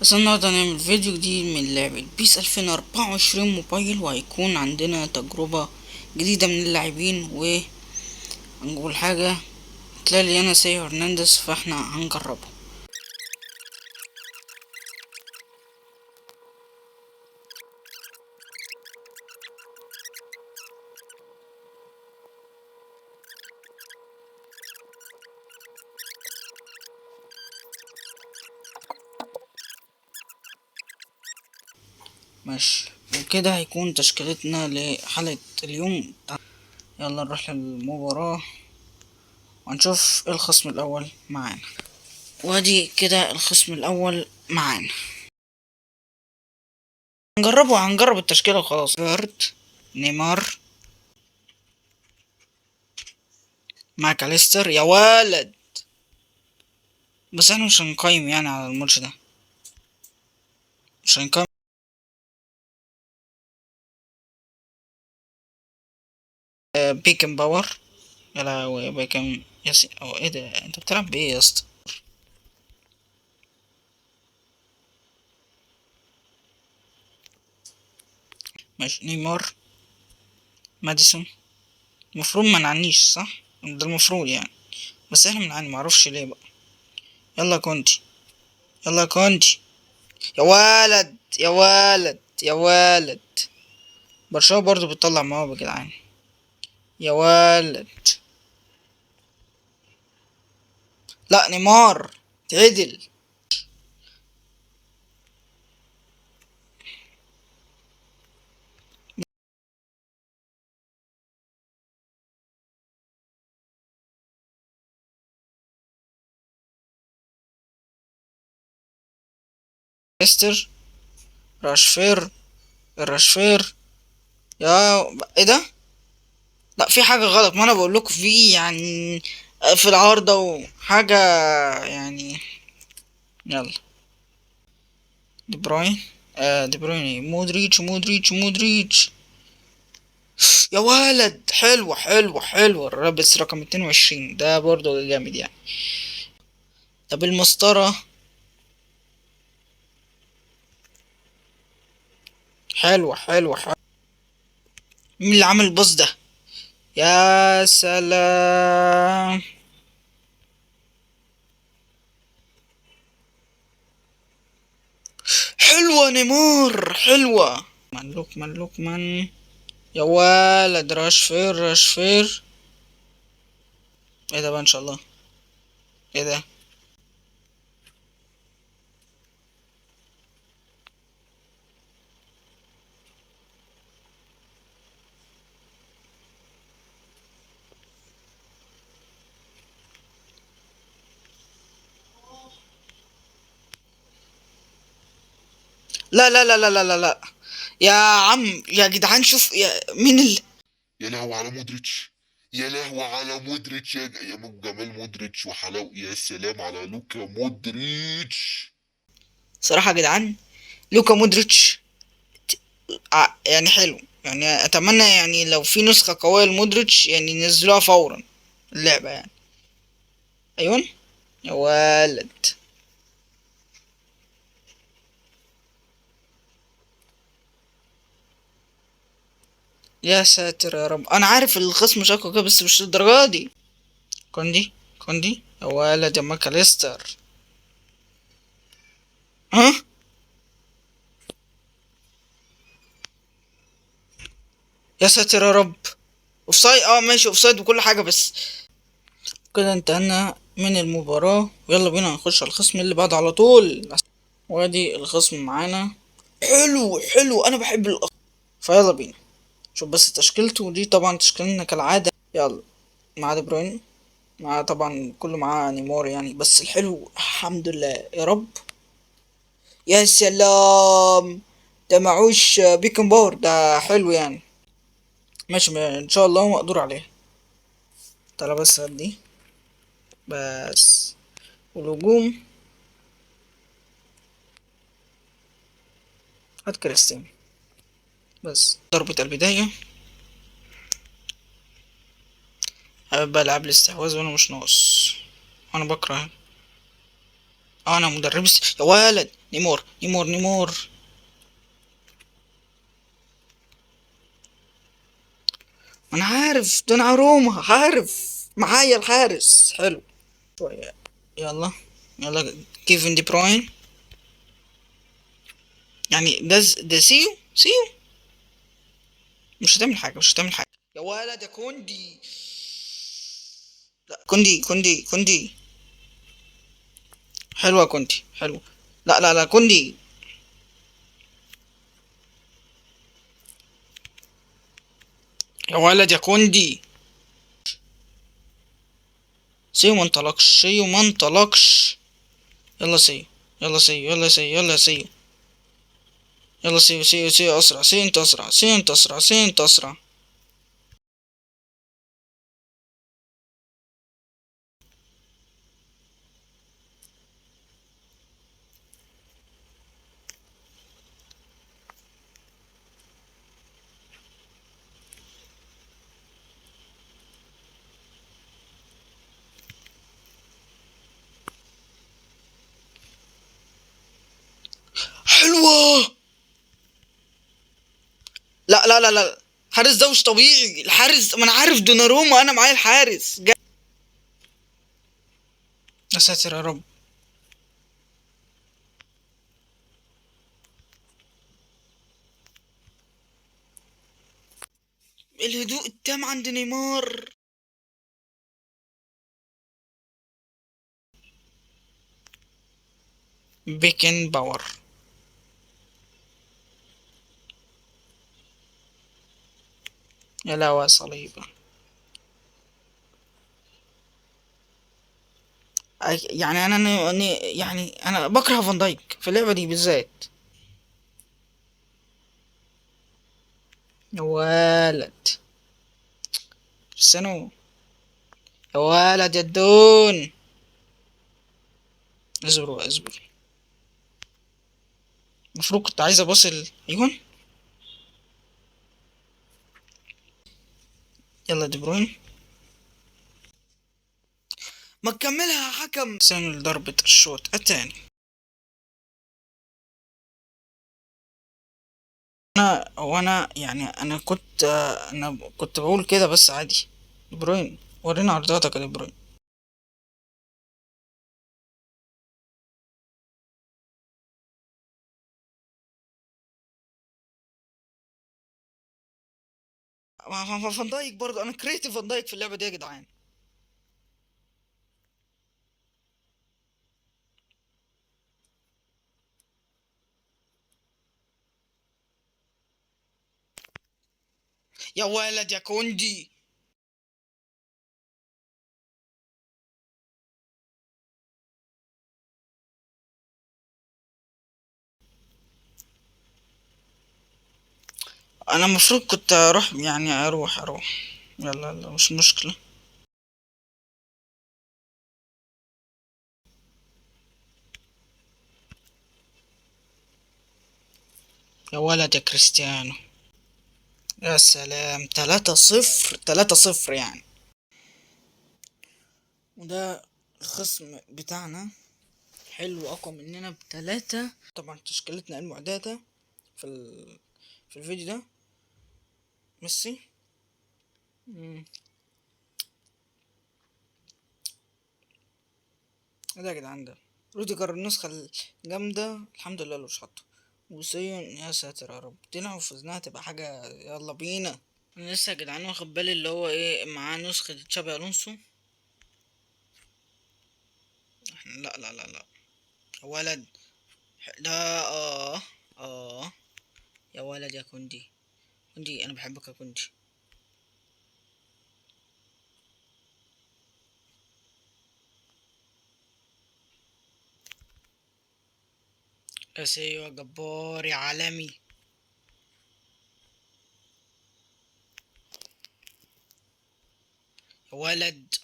بس النهاردة هنعمل فيديو جديد من لعبة بيس 2024 موبايل، وهيكون عندنا تجربة جديدة من اللاعبين. وهنقول حاجة تلاقي أنا سيو هرنانديز، فاحنا هنجربه. ماشي، وكده هيكون تشكيلتنا لحلقة اليوم. يلا نروح للمباراة وهنشوف الخصم الأول معانا. وادي كده الخصم الأول معانا. هنجرب التشكيلة وخلاص. جارد، نيمار، ماكاليستر. يا ولد، بس احنا مش هنقيم يعني على الماتش ده، مش هنقيم. بيكن باور. يا لهوي، بيكن او ايه ده؟ انت بتلعب بايه يا اسطى؟ ماشي، نيمار، ماديسون. المفروض ما نعنيش، صح؟ ده المفروض يعني، بس احنا بنعاني، معرفش ليه بقى. يلا كونتي، يلا كونتي. يا ولد يا ولد يا ولد، برشلونة برضو بتطلع مواهب يا جدعان. يا ولد، لا نيمار تعدل. استر، راشفير، الراشفير. يا ايه ده؟ لا، في حاجة غلط، ما انا بقول لكم في يعني في العارضة وحاجة يعني. يلا، دي بروين. دي بروين إيه؟ مودريتش. يا ولد، حلوة الرابس رقم 22 ده برضه جامد يعني. طب المسطرة. حلوة. مين اللي عامل الباص ده؟ يا سلام. حلوة نيمار، حلوة. من يا ولد، راشفير. ايه ده بقى ان شاء الله؟ ايه ده؟ لا. يا عم يا جدعان، شوف مين اللي. يا لهوي على مودريتش. يا لهوي على مودريتش يا جمال مودريتش وحلاوة، يا سلام على لوكا مودريتش. صراحة يا جدعان، لوكا مودريتش يعني حلو يعني. اتمنى يعني لو في نسخة قوية لمودريتش يعني ينزلوها فورا اللعبة يعني. ايون، يا ولد. يا ساتر يا رب، انا عارف الخصم شكله كده بس مش للدرجة دي. كوندي يا ولد، يا ماكاليستر. ها، يا ساتر يا رب. اوفسايد، ماشي اوفسايد وكل حاجة، بس كده انتهينا من المباراة. ويلا بينا نخش على الخصم اللي بعد على طول. وادي الخصم معانا. حلو، انا بحب الأخ. فيلا بينا شوف بس تشكيلته دي. طبعا تشكيلنا كالعادة. يلا، مع دي بروين، مع طبعا كله معاه نيمار يعني. بس الحلو الحمد لله يا رب. يا سلام، ده معوش بيكن باور، ده حلو يعني. ماشي، ان شاء الله مقدور عليه. تعالى بس هات دي بس. والهجوم، هات كريستيانو. بس ضربة البداية. حابب ألعب الاستحواذ وأنا مش ناقص. أنا بكره. أنا مدرب يا ولد. نيمار نيمار نيمار. انا عارف دوناروما، عارف معايا الحارس حلو شوية. يلا يلا كيفن دي بروين. يعني ده سيو سيو. مش هتعمل حاجة، مش هتعمل حاجة يا ولد يا كوندي. لا كوندي كوندي كوندي. حلوة كوندي حلو. لا لا لا كوندي. يا ولد يا كوندي. سيو ما انطلقش، سيو ما انطلقش. يلا سيو يلا سيو يلا سيو يلا سيو. يلا سيو سيو سيو اسرع، سيو انت اسرع، سيو انت اسرع، سيو انت اسرع. حلوة. لا لا لا لا الحارس ده مش طبيعي، الحارس ما انا عارف دوناروما، انا معايا الحارس يا ساتر يا رب. الهدوء التام عند نيمار. بيكن باور. يا لا صليبة. يعني انا يعني انا بكره فان دايك في اللعبة دي بالذات. يا ولد كريستيانو. يا ولد يا الدون. اصبر بقى اصبر. المفروض كنت عايز ابص ايوه. يلا دي بروين. ما تكملها يا حكم. سن ضربة الشوط الثاني. وانا يعني انا كنت بقول كده بس عادي. دي بروين ورينا عرضاتك يا دي بروين. فان دايك برضه، انا كريتيف فان دايك في اللعبة دي يا جدعان. يا ولد يا كوندي. انا المفروض كنت اروح، يعني اروح. يلا يلا مش مشكلة. يا ولد يا كريستيانو. يا سلام 3-0 3-0 يعني. وده الخصم بتاعنا حلو، اقوى مننا ب3. طبعا تشكيلتنا المعتادة في في الفيديو ده. ميسي. مم. ايه ده يا جدعان ده. روديجر النسخة الجامدة الحمد لله اللي مش حاطه. وسيون يا ساتر يا رب، دي لو فزناها تبقى حاجة. يلا بينا. انا لسه يا جدعان واخد بالي اللي هو ايه معاه نسخة تشابي الونسو. لا لا لا لا. ولد. لا اه. يا ولد يا كوندي. كوندي انا بحبك يا كوندي. ايوه جبار يا عالمي. يا ولد.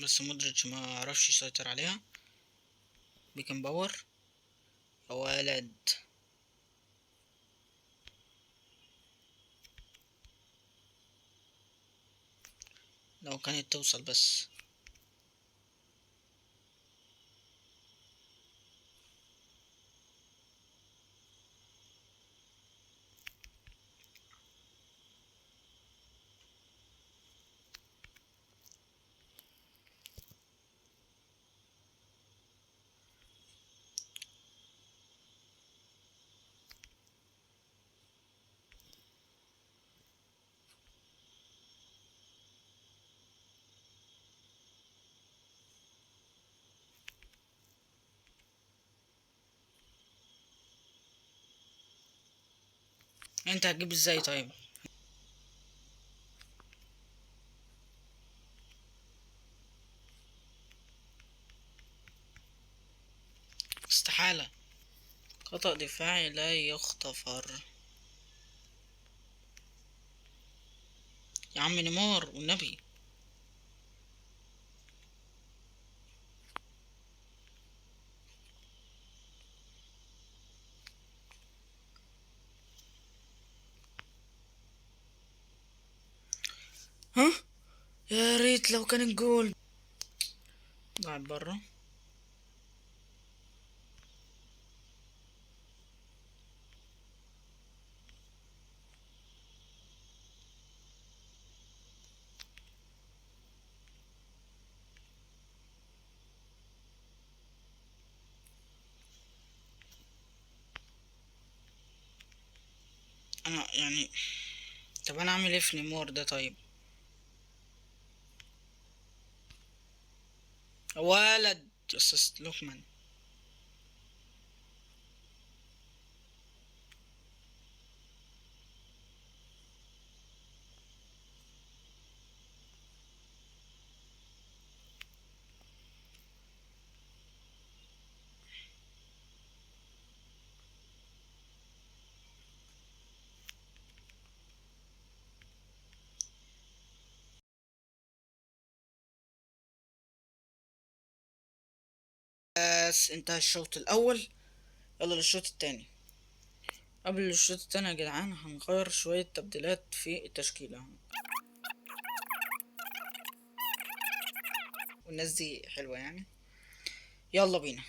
بس مودريتش ما عرفش يسيطر عليها. بيكن باور. يا ولد. لو كانت توصل بس. انت هتجيب ازاي طيب؟ استحالة. خطأ دفاعي لا يغتفر. يا عم نيمار والنبي. ها، يا ريت لو كان الجول. ضاعت برا. انا يعني، طب انا اعمل ايه في نيمار ده طيب؟ ولد اسيست لوكمان. بس انتهى الشوط الاول. يلا للشوط التاني. قبل الشوط التاني يا جدعان هنغير شوية تبديلات في التشكيلة. والناس دي حلوة يعني. يلا بينا.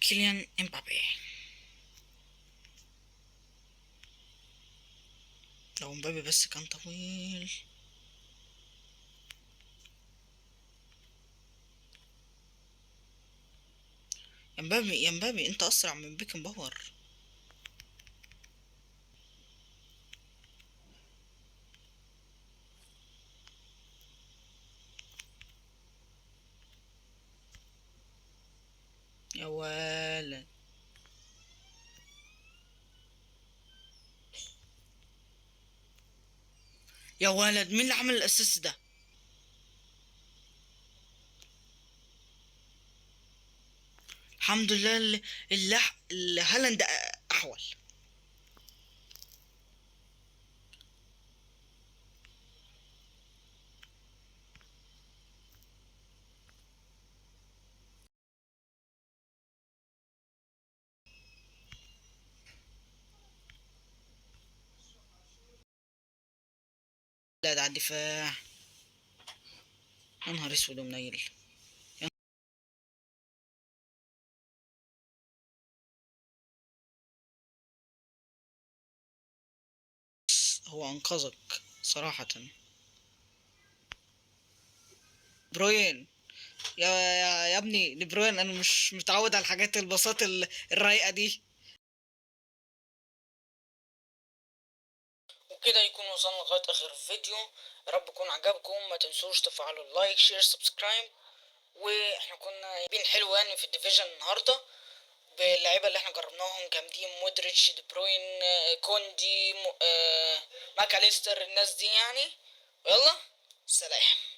كيليان امبابي. لو امبابي بس كان طويل. يا امبابي يا امبابي، انت اسرع من بيكن باور. يا ولد. يا ولد، مين اللي عمل الاسيست ده؟ الحمد لله اللي هالاند احول. لا ده على الدفاع. يا نهار اسود ومنيل. هو انقذك صراحة. بروين. يا ابني دي بروين، انا مش متعود على الحاجات البساطة الرايقة دي. وكده يكون وصلنا لغاية اخر الفيديو. يا رب يكون عجبكم. ما تنسوش تفعلوا اللايك شير سبسكرايب. واحنا كنا جايبين حلو يعني في الديفيجن النهارده، باللعيبه اللي احنا جربناهم جامدين. مودريتش، دي بروين، كوندي، ماكاليستر، الناس دي يعني. يلا سلام.